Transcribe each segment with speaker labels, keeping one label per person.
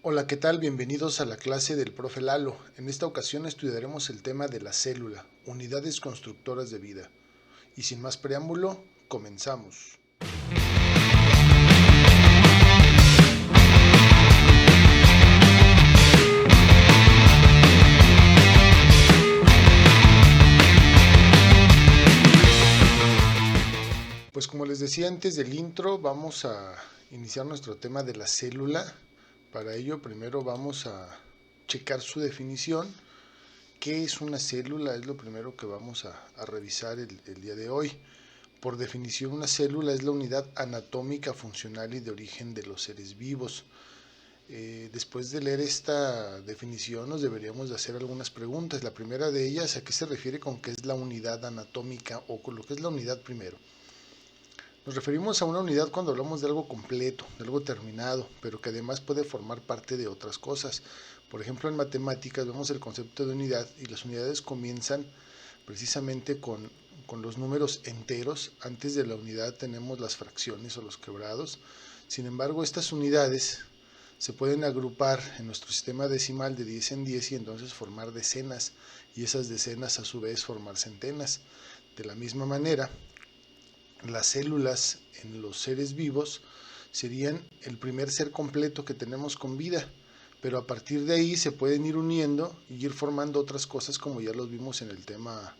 Speaker 1: Hola, ¿qué tal? Bienvenidos a la clase del profe Lalo. En esta ocasión estudiaremos el tema de la célula, unidades constructoras de vida. Y sin más preámbulo, comenzamos. Pues como les decía antes del intro, vamos a iniciar nuestro tema de la célula. Para ello, primero vamos a checar su definición. ¿Qué es una célula? Es lo primero que vamos a revisar el día de hoy. Por definición, una célula es la unidad anatómica, funcional y de origen de los seres vivos. Después de leer esta definición nos deberíamos de hacer algunas preguntas. La primera de ellas, ¿a qué se refiere con qué es la unidad anatómica o con lo que es la unidad primero? Nos referimos a una unidad cuando hablamos de algo completo, de algo terminado, pero que además puede formar parte de otras cosas. Por ejemplo, en matemáticas vemos el concepto de unidad y las unidades comienzan precisamente con los números enteros. Antes de la unidad tenemos las fracciones o los quebrados. Sin embargo, estas unidades se pueden agrupar en nuestro sistema decimal de 10 en 10 y entonces formar decenas, y esas decenas a su vez formar centenas. De la misma manera, las células en los seres vivos serían el primer ser completo que tenemos con vida, pero a partir de ahí se pueden ir uniendo y ir formando otras cosas como ya los vimos en el tema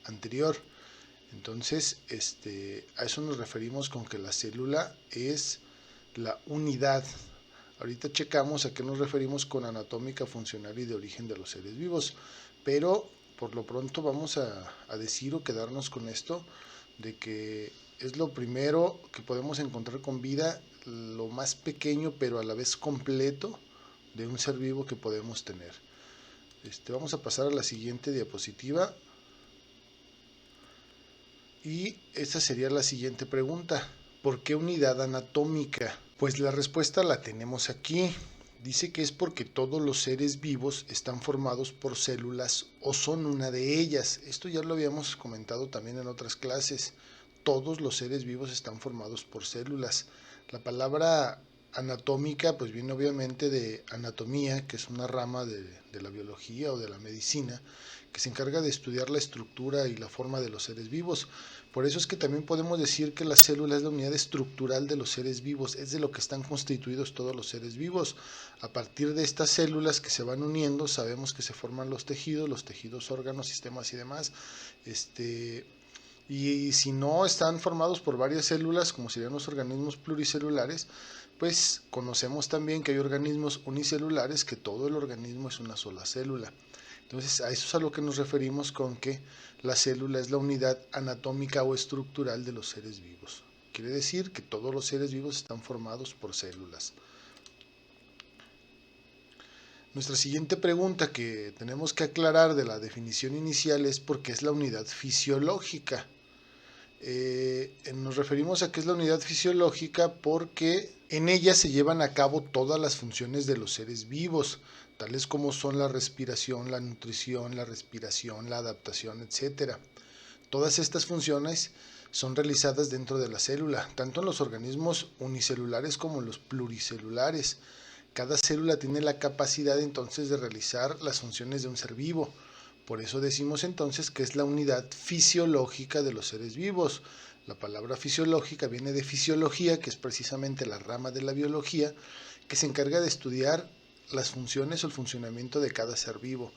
Speaker 1: anterior. Entonces, a eso nos referimos con que la célula es la unidad. Ahorita checamos a qué nos referimos con anatómica, funcional y de origen de los seres vivos, pero por lo pronto vamos a decir o quedarnos con esto de que es lo primero que podemos encontrar con vida, lo más pequeño pero a la vez completo de un ser vivo que podemos tener. Vamos a pasar a la siguiente diapositiva y esta sería la siguiente pregunta. ¿Por qué unidad anatómica? Pues la respuesta la tenemos aquí. Dice que es porque todos los seres vivos están formados por células o son una de ellas. Esto ya lo habíamos comentado también en otras clases. Todos los seres vivos están formados por células. La palabra anatómica pues viene obviamente de anatomía, que es una rama de la biología o de la medicina, que se encarga de estudiar la estructura y la forma de los seres vivos. Por eso es que también podemos decir que la célula es la unidad estructural de los seres vivos, es de lo que están constituidos todos los seres vivos. A partir de estas células que se van uniendo, sabemos que se forman los tejidos, órganos, sistemas y demás. Y si no están formados por varias células, como serían los organismos pluricelulares, pues conocemos también que hay organismos unicelulares, que todo el organismo es una sola célula. Entonces, a eso es a lo que nos referimos con que la célula es la unidad anatómica o estructural de los seres vivos. Quiere decir que todos los seres vivos están formados por células. Nuestra siguiente pregunta que tenemos que aclarar de la definición inicial es por qué es la unidad fisiológica. Nos referimos a que es la unidad fisiológica porque en ella se llevan a cabo todas las funciones de los seres vivos, tales como son la respiración, la nutrición, la adaptación, etc. Todas estas funciones son realizadas dentro de la célula, tanto en los organismos unicelulares como en los pluricelulares. Cada célula tiene la capacidad entonces de realizar las funciones de un ser vivo. Por eso decimos entonces que es la unidad fisiológica de los seres vivos. La palabra fisiológica viene de fisiología, que es precisamente la rama de la biología, que se encarga de estudiar las funciones o el funcionamiento de cada ser vivo.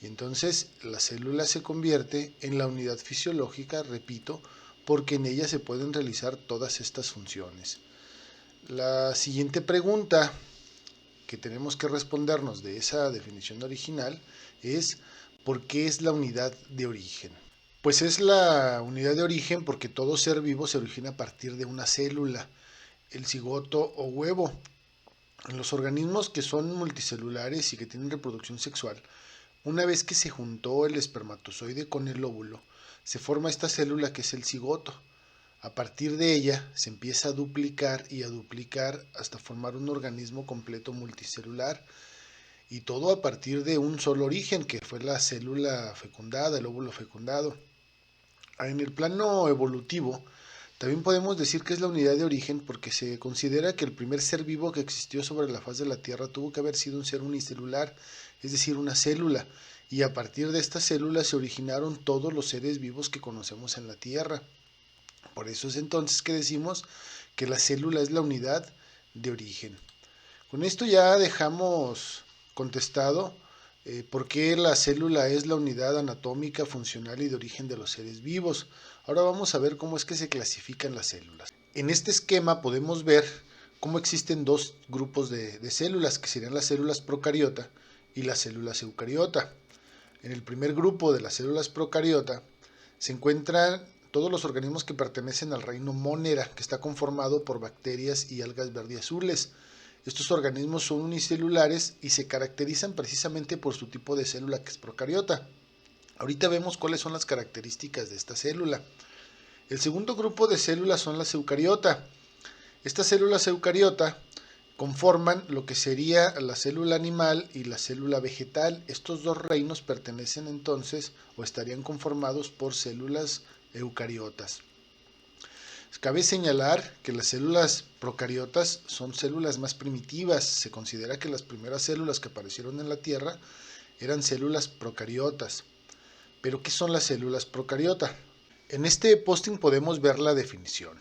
Speaker 1: Y entonces la célula se convierte en la unidad fisiológica, repito, porque en ella se pueden realizar todas estas funciones. La siguiente pregunta que tenemos que respondernos de esa definición original es ¿por qué es la unidad de origen? Pues es la unidad de origen porque todo ser vivo se origina a partir de una célula, el cigoto o huevo. En los organismos que son multicelulares y que tienen reproducción sexual, una vez que se juntó el espermatozoide con el óvulo, se forma esta célula que es el cigoto. A partir de ella se empieza a duplicar y a duplicar hasta formar un organismo completo multicelular, y todo a partir de un solo origen, que fue la célula fecundada, el óvulo fecundado. En el plano evolutivo También podemos decir que es la unidad de origen porque se considera que el primer ser vivo que existió sobre la faz de la Tierra tuvo que haber sido un ser unicelular, es decir, una célula, y a partir de esta célula se originaron todos los seres vivos que conocemos en la Tierra. Por eso es entonces que decimos que la célula es la unidad de origen. Con esto ya dejamos contestado por qué la célula es la unidad anatómica, funcional y de origen de los seres vivos. Ahora vamos a ver cómo es que se clasifican las células. En este esquema podemos ver cómo existen dos grupos de células, que serían las células procariota y las células eucariota. En el primer grupo de las células procariota se encuentran todos los organismos que pertenecen al reino Monera, que está conformado por bacterias y algas verde azules. Estos organismos son unicelulares y se caracterizan precisamente por su tipo de célula, que es procariota. Ahorita vemos cuáles son las características de esta célula. El segundo grupo de células son las eucariota. Estas células eucariota conforman lo que sería la célula animal y la célula vegetal. Estos dos reinos pertenecen entonces o estarían conformados por células eucariotas. Cabe señalar que las células procariotas son células más primitivas. Se considera que las primeras células que aparecieron en la Tierra eran células procariotas. ¿Pero qué son las células procariotas? En este posting podemos ver la definición.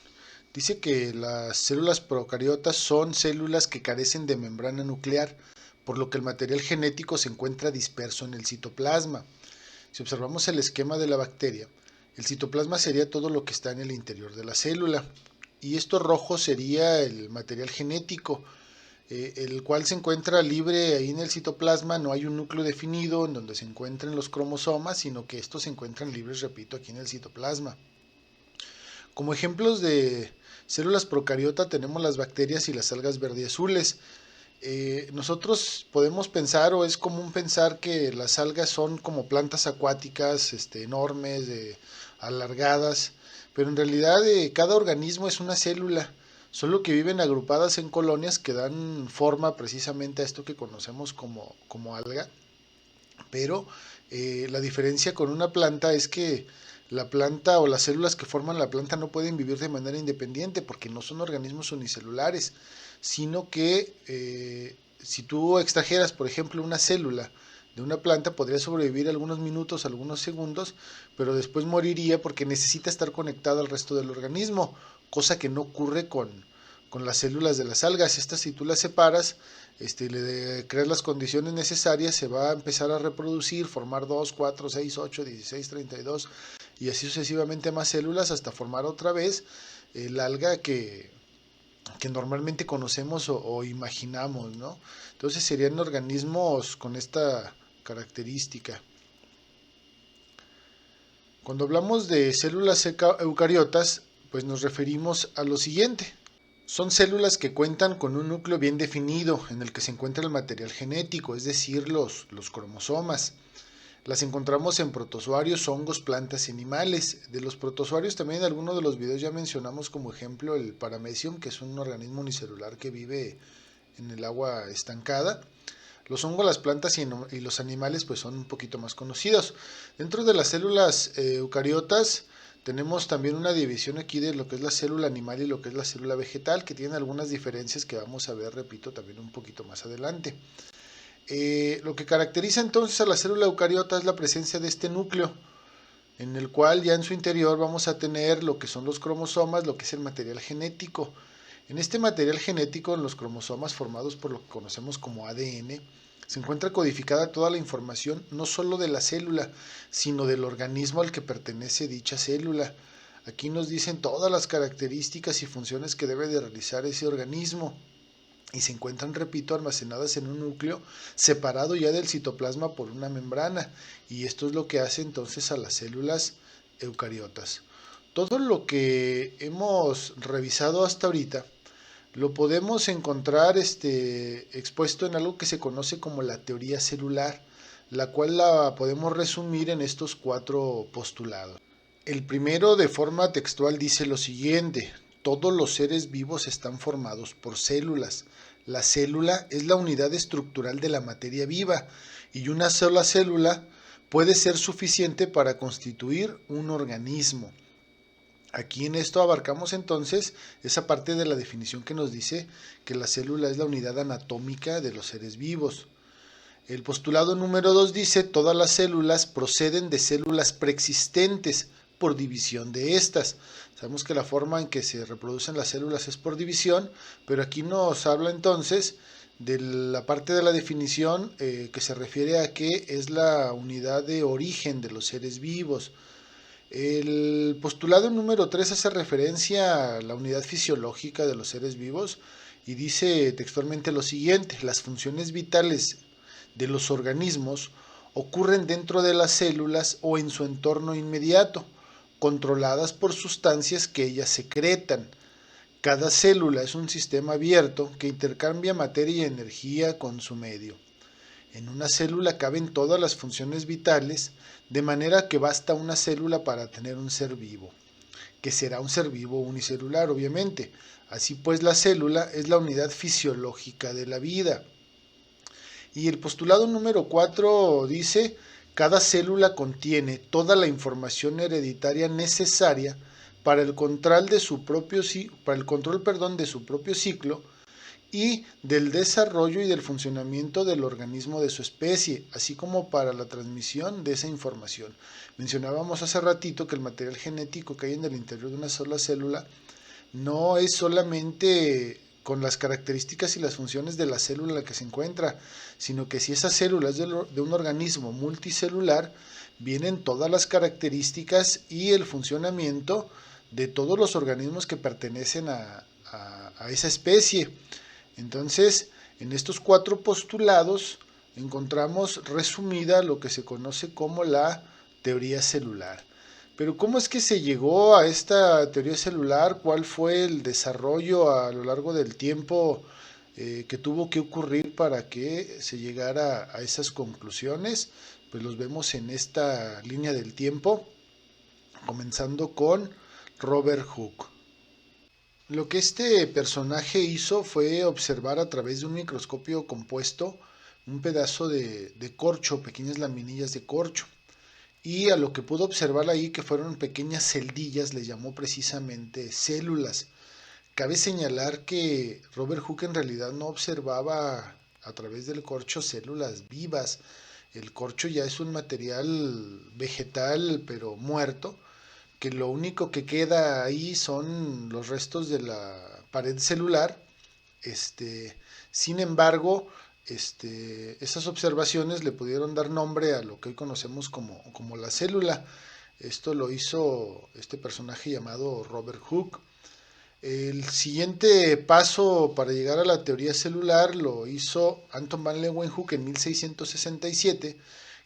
Speaker 1: Dice que las células procariotas son células que carecen de membrana nuclear, por lo que el material genético se encuentra disperso en el citoplasma. Si observamos el esquema de la bacteria, el citoplasma sería todo lo que está en el interior de la célula, y esto rojo sería el material genético, el cual se encuentra libre ahí en el citoplasma. No hay un núcleo definido en donde se encuentren los cromosomas, sino que estos se encuentran libres, repito, aquí en el citoplasma. Como ejemplos de células procariota tenemos las bacterias y las algas verdeazules. Nosotros podemos pensar, o es común pensar, que las algas son como plantas acuáticas enormes, alargadas, pero en realidad cada organismo es una célula, solo que viven agrupadas en colonias que dan forma precisamente a esto que conocemos como alga. Pero la diferencia con una planta es que la planta o las células que forman la planta no pueden vivir de manera independiente porque no son organismos unicelulares, sino que si tú extrajeras, por ejemplo, una célula de una planta, podría sobrevivir algunos minutos, algunos segundos, pero después moriría porque necesita estar conectada al resto del organismo, cosa que no ocurre con las células de las algas. Estas, si tú las separas, le creas las condiciones necesarias, se va a empezar a reproducir, formar 2, 4, 6, 8, 16, 32 y así sucesivamente más células hasta formar otra vez el alga que normalmente conocemos o imaginamos, ¿no? Entonces serían organismos con esta característica. Cuando hablamos de células eucariotas, pues nos referimos a lo siguiente. Son células que cuentan con un núcleo bien definido en el que se encuentra el material genético, es decir, los cromosomas. Las encontramos en protozoarios, hongos, plantas y animales. De los protozoarios también en alguno de los videos ya mencionamos como ejemplo el Paramecium, que es un organismo unicelular que vive en el agua estancada. Los hongos, las plantas y los animales pues son un poquito más conocidos. Dentro de las células eucariotas tenemos también una división aquí de lo que es la célula animal y lo que es la célula vegetal, que tienen algunas diferencias que vamos a ver, repito, también un poquito más adelante. Lo que caracteriza entonces a la célula eucariota es la presencia de este núcleo, en el cual ya en su interior vamos a tener lo que son los cromosomas, lo que es el material genético. En este material genético, en los cromosomas formados por lo que conocemos como ADN, se encuentra codificada toda la información no solo de la célula, sino del organismo al que pertenece dicha célula. Aquí nos dicen todas las características y funciones que debe de realizar ese organismo y se encuentran, repito, almacenadas en un núcleo separado ya del citoplasma por una membrana, y esto es lo que hace entonces a las células eucariotas. Todo lo que hemos revisado hasta ahorita lo podemos encontrar expuesto en algo que se conoce como la teoría celular, la cual la podemos resumir en estos 4 postulados. El primero, de forma textual, dice lo siguiente: todos los seres vivos están formados por células. La célula es la unidad estructural de la materia viva y una sola célula puede ser suficiente para constituir un organismo. Aquí en esto abarcamos entonces esa parte de la definición que nos dice que la célula es la unidad anatómica de los seres vivos. El postulado número 2 dice: todas las células proceden de células preexistentes por división de estas. Sabemos que la forma en que se reproducen las células es por división, pero aquí nos habla entonces de la parte de la definición que se refiere a que es la unidad de origen de los seres vivos. El postulado número 3 hace referencia a la unidad fisiológica de los seres vivos y dice textualmente lo siguiente: las funciones vitales de los organismos ocurren dentro de las células o en su entorno inmediato, controladas por sustancias que ellas secretan. Cada célula es un sistema abierto que intercambia materia y energía con su medio. En una célula caben todas las funciones vitales, de manera que basta una célula para tener un ser vivo, que será un ser vivo unicelular, obviamente. Así pues, la célula es la unidad fisiológica de la vida. Y el postulado número 4 dice: cada célula contiene toda la información hereditaria necesaria para el control de su propio, de su propio ciclo y del desarrollo y del funcionamiento del organismo de su especie, así como para la transmisión de esa información. Mencionábamos hace ratito que el material genético que hay en el interior de una sola célula no es solamente con las características y las funciones de la célula en la que se encuentra, sino que si esa célula es de un organismo multicelular, vienen todas las características y el funcionamiento de todos los organismos que pertenecen a esa especie. Entonces, en estos 4 postulados encontramos resumida lo que se conoce como la teoría celular. Pero ¿cómo es que se llegó a esta teoría celular? ¿Cuál fue el desarrollo a lo largo del tiempo que tuvo que ocurrir para que se llegara a esas conclusiones? Pues los vemos en esta línea del tiempo, comenzando con Robert Hooke. Lo que este personaje hizo fue observar a través de un microscopio compuesto un pedazo de corcho, pequeñas laminillas de corcho. Y a lo que pudo observar ahí, que fueron pequeñas celdillas, le llamó precisamente células. Cabe señalar que Robert Hooke en realidad no observaba a través del corcho células vivas. El corcho ya es un material vegetal, pero muerto, que lo único que queda ahí son los restos de la pared celular. Este, Sin embargo, esas observaciones le pudieron dar nombre a lo que hoy conocemos como la célula. Esto lo hizo este personaje llamado Robert Hooke. El siguiente paso para llegar a la teoría celular lo hizo Anton van Leeuwenhoek en 1667,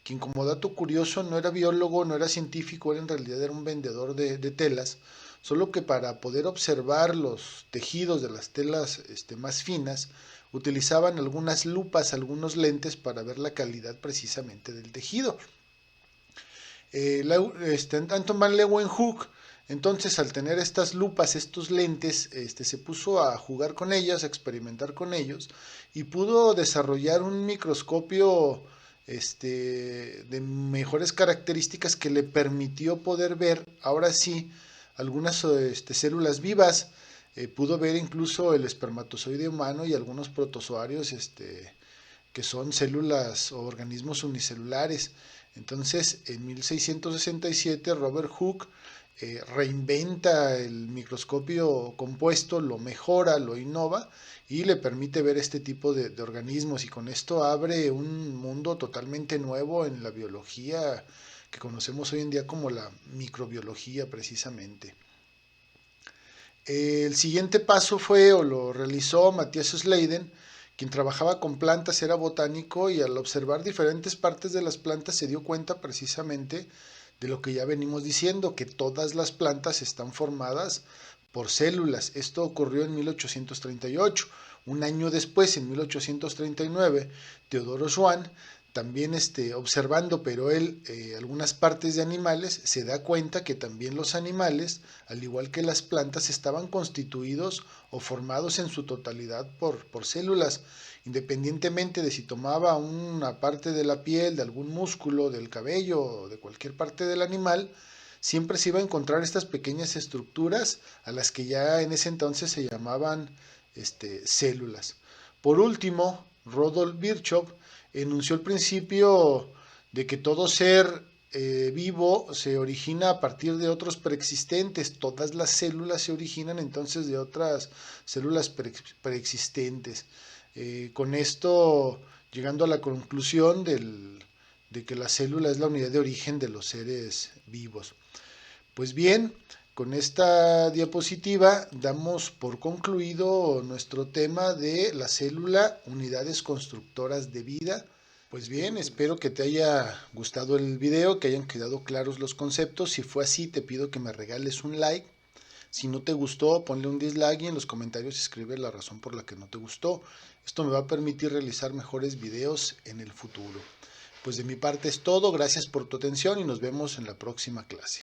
Speaker 1: quien, como dato curioso, no era biólogo, no era científico, él en realidad era un vendedor de telas, solo que para poder observar los tejidos de las telas más finas, utilizaban algunas lupas, algunos lentes para ver la calidad precisamente del tejido. Anton van Leeuwenhoek, entonces, al tener estas lupas, estos lentes, se puso a jugar con ellas, a experimentar con ellos, y pudo desarrollar un microscopio de mejores características que le permitió poder ver, ahora sí, algunas células vivas. Pudo ver incluso el espermatozoide humano y algunos protozoarios que son células o organismos unicelulares. Entonces, en 1667, Robert Hooke reinventa el microscopio compuesto, lo mejora, lo innova y le permite ver este tipo de organismos, y con esto abre un mundo totalmente nuevo en la biología que conocemos hoy en día como la microbiología precisamente. El siguiente paso fue, o lo realizó, Matthias Schleiden, quien trabajaba con plantas, era botánico, y al observar diferentes partes de las plantas se dio cuenta precisamente de lo que ya venimos diciendo, que todas las plantas están formadas por células. Esto ocurrió en 1838. Un año después, en 1839, Teodoro Schwann, también observando, pero él, algunas partes de animales, se da cuenta que también los animales, al igual que las plantas, estaban constituidos o formados en su totalidad por células, independientemente de si tomaba una parte de la piel, de algún músculo, del cabello o de cualquier parte del animal. siempre se iba a encontrar estas pequeñas estructuras a las que ya en ese entonces se llamaban células. Por último, Rudolf Virchow enunció el principio de que todo ser vivo se origina a partir de otros preexistentes. Todas las células se originan entonces de otras células preexistentes. Con esto, llegando a la conclusión de que la célula es la unidad de origen de los seres vivos. Pues bien, con esta diapositiva damos por concluido nuestro tema de la célula, unidades constructoras de vida. Pues bien, espero que te haya gustado el video, que hayan quedado claros los conceptos. Si fue así, te pido que me regales un like. Si no te gustó, ponle un dislike y en los comentarios escribe la razón por la que no te gustó. Esto me va a permitir realizar mejores videos en el futuro. Pues de mi parte es todo, gracias por tu atención y nos vemos en la próxima clase.